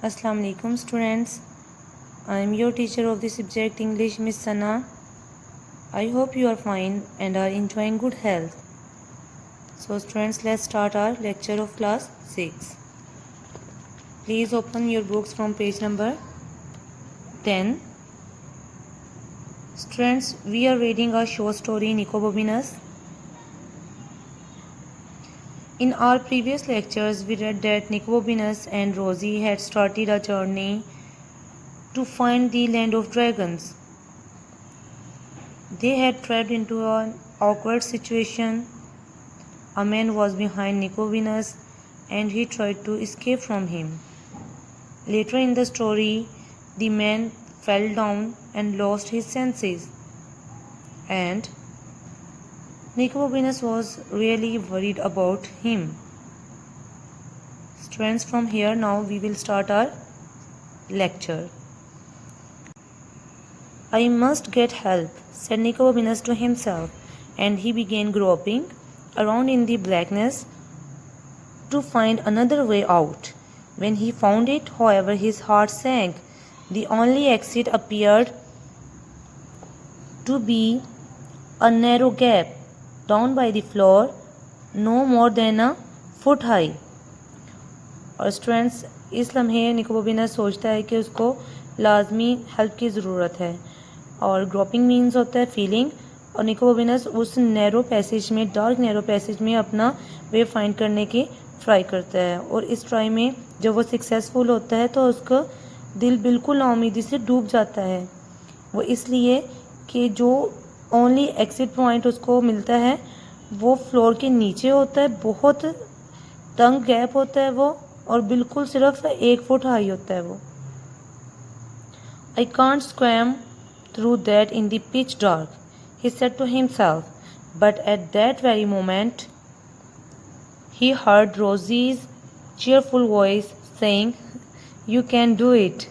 Assalamu alaikum students. I am your teacher of the subject English, Miss Sana. I hope you are fine and are enjoying good health. So students, let's start our lecture of class 6. Please open your books from page number 10. Students, we are reading a short story Nico Bobinus. In our previous lectures, we read that Nico Bobinus and Rosie had started a journey to find the land of dragons. They had trapped into an awkward situation. A man was behind Nico Bobinus and he tried to escape from him. Later in the story, the man fell down and lost his senses. And Nico Bobinus was really worried about him. Students, from here now we will start our lecture. I must get help, said Nico Bobinus to himself, and he began groping around in the blackness to find another way out. When he found it, however, his heart sank. The only exit appeared to be a narrow gap down by the floor, no more than a foot high. और students, इस लम्हे निको बॉबिनस सोचता है कि उसको लाजमी help की ज़रूरत है और ग्रोपिंग मीन्स होता है फीलिंग, और निको बॉबिनस उस नैरो पैसेज में, डार्क नैरो पैसेज में अपना वे फाइंड करने की ट्राई करता है। और इस ट्राई में जब वो सक्सेसफुल होता है तो उसका दिल बिल्कुल नाउमीदी से डूब जाता है। वो इसलिए कि जो ओनली एग्जिट पॉइंट उसको मिलता है वो फ्लोर के नीचे होता है, बहुत तंग गैप होता है वो, और बिल्कुल सिर्फ 1 फुट हाई होता है वो। I can't swim through that in the pitch dark, he said to himself, but at that very moment he heard Rosie's cheerful voice saying, "You can do it."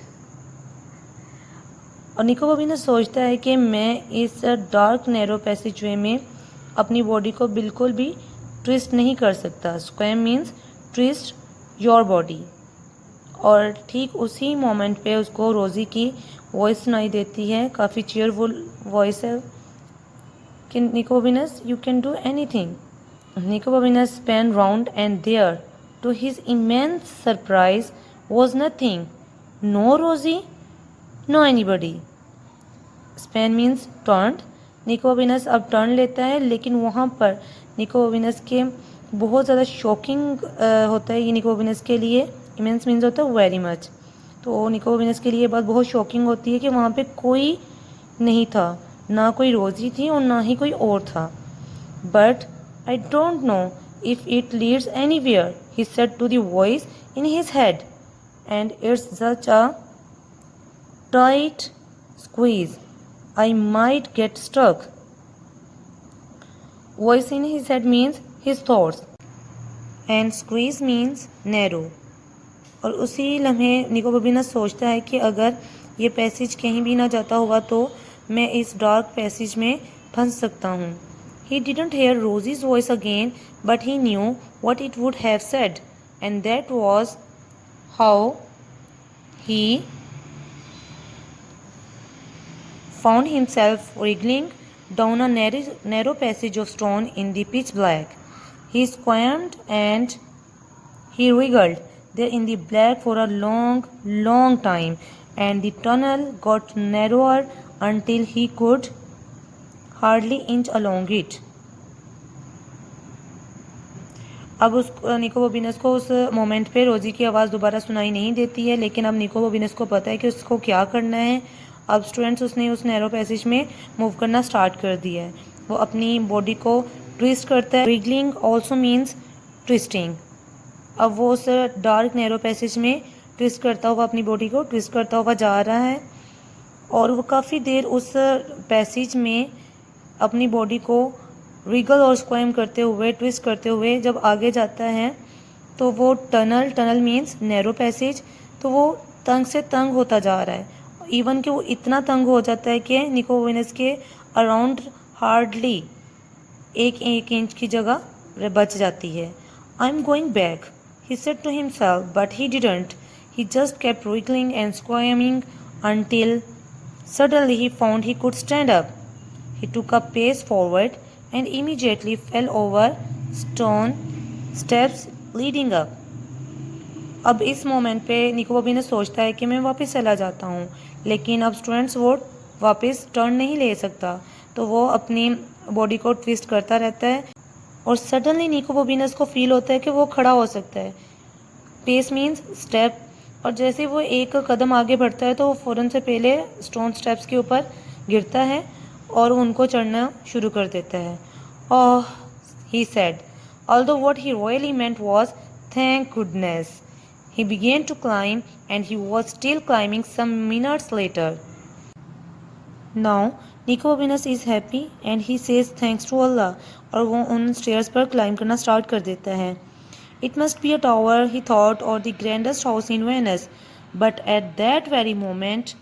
और निको बॉबिनस सोचता है कि मैं इस डार्क नैरो पैसेजवे में अपनी बॉडी को बिल्कुल भी ट्विस्ट नहीं कर सकता। स्क्वैम मीन्स ट्विस्ट योर बॉडी। और ठीक उसी मोमेंट पे उसको रोज़ी की वॉइस सुनाई देती है, काफ़ी चीयरफुल वॉइस है कि Nicobobinus, you can do anything. Nicobobinus spun round and there to his immense surprise was nothing, no Rosie, no anybody. Spun means turn. Nicobobinus अब टर्न लेता है, लेकिन वहाँ पर निको बॉबिनस के बहुत ज़्यादा शॉकिंग होता है ये निको बॉबिनस के लिए। इमेंस मीन्स होता है वेरी मच। तो निको बॉबिनस के लिए ये बात बहुत शॉकिंग होती है कि वहाँ पे कोई नहीं था, ना कोई रोज़ी थी और ना ही कोई और था। But I don't know if it leads anywhere, he said to the voice in his head, and it's such a tight squeeze, I might get stuck. Voice in his head means his thoughts and squeeze means narrow. और उसी लम्हे निको बॉबिनस सोचता है कि अगर ये passage कहीं भी ना जाता हुआ तो मैं इस डार्क पैसेज में फंस सकता हूँ। He didn't hear Rosie's voice again, but he knew what it would have said, and that was how he found himself wriggling down a narrow passage of stone in the pitch black. He squirmed and he wriggled there in the black for a long time, and the tunnel got narrower until he could hardly inch along it. अब उस निको बॉबिनस को उस moment पे रोज़ी की आवाज़ दोबारा सुनाई नहीं देती है, लेकिन अब निको बॉबिनस को पता है कि उसको क्या करना है। अब स्टूडेंट्स, उसने उस नैरो पैसेज में मूव करना स्टार्ट कर दिया है। वो अपनी बॉडी को ट्विस्ट करता है। Wriggling also means twisting. अब वो उस डार्क नैरो पैसेज में ट्विस्ट करता हुआ, अपनी बॉडी को ट्विस्ट करता हुआ जा रहा है, और वो काफ़ी देर उस पैसेज में अपनी बॉडी को रिगल और स्क्वाइम करते हुए, ट्विस्ट करते हुए जब आगे जाता है तो वो टनल मीन्स नैरो पैसेज, तो वो तंग से तंग होता जा रहा है। इवन कि वो इतना तंग हो जाता है कि निको बॉबिनस के अराउंड हार्डली एक इंच की जगह बच जाती है। I am going back, he said to himself, but he didn't. He just kept wriggling and squirming until suddenly he found he could stand up. He took a pace forward and immediately fell over stone steps leading up. अब इस moment पे निको बॉबी ने सोचता है कि मैं वापस चला जाता हूँ, लेकिन अब स्टूडेंट्स वो वापस टर्न नहीं ले सकता, तो वो अपनी बॉडी को ट्विस्ट करता रहता है और सडनली निको बॉबीनस को फील होता है कि वो खड़ा हो सकता है. पेस मीन्स स्टेप, और जैसे वो एक कदम आगे बढ़ता है तो वो फ़ौरन से पहले स्टोन स्टेप्स के ऊपर गिरता है और उनको चढ़ना शुरू कर देता है. Oh, he said, although what he really meant was thank goodness. He began to climb and he was still climbing some minutes later. Now Nico Bobinus is happy and he says thanks to Allah, और वो उन stairs पर climb करना start कर देता है. It must be a tower, he thought, or the grandest house in Venice. But at that very moment,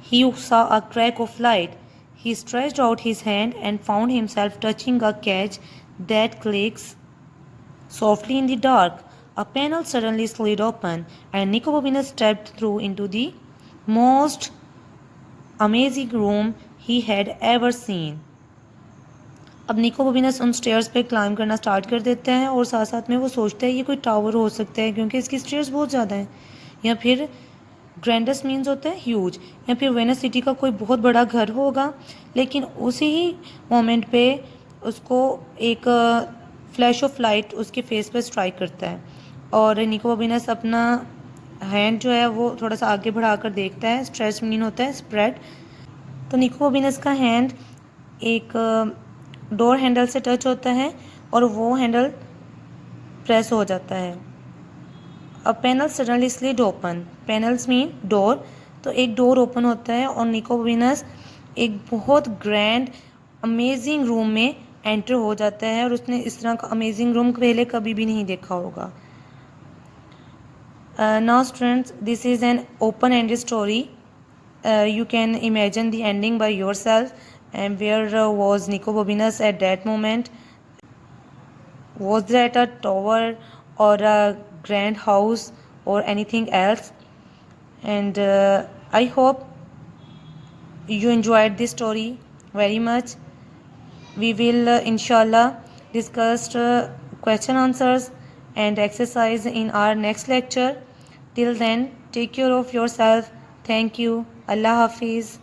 he saw a crack of light. He stretched out his hand and found himself touching a catch that clicks softly in the dark. A panel suddenly slid open, and Nico Bobinus stepped through into the most amazing room he had ever seen. अब निको बॉबिनस उन stairs पे climb करना start कर देते हैं और साथ साथ में वो सोचता है ये कोई टावर हो सकता है क्योंकि इसकी स्टेयर्स बहुत ज़्यादा हैं, या फिर ग्रैंडेस्ट मीन्स होता है ह्यूज, या फिर वेनिस सिटी का कोई बहुत बड़ा घर होगा. लेकिन उसी ही मोमेंट पे उसको एक फ्लैश ऑफ लाइट उसके फेस पे स्ट्राइक करता है और निको बॉबिनस अपना हैंड जो है वो थोड़ा सा आगे बढ़ाकर देखता है. स्ट्रेच मीन होता है स्प्रेड. तो निको बॉबिनस का हैंड एक डोर हैंडल से टच होता है और वो हैंडल प्रेस हो जाता है. A panel suddenly slid open. Panels mean door. तो एक डोर ओपन होता है और निको बॉबिनस एक बहुत ग्रैंड अमेजिंग रूम में एंटर हो जाता है और उसने इस तरह का अमेजिंग रूम पहले कभी भी नहीं देखा होगा. Now students, this is an open ended story. You can imagine the ending by yourself. And where was Nico Bobinus at that moment? Was that a tower or a grand house or anything else? And I hope you enjoyed this story very much. We will inshallah discuss question answers and exercise in our next lecture. Till then, take care of yourself. Thank you. Allah Hafiz.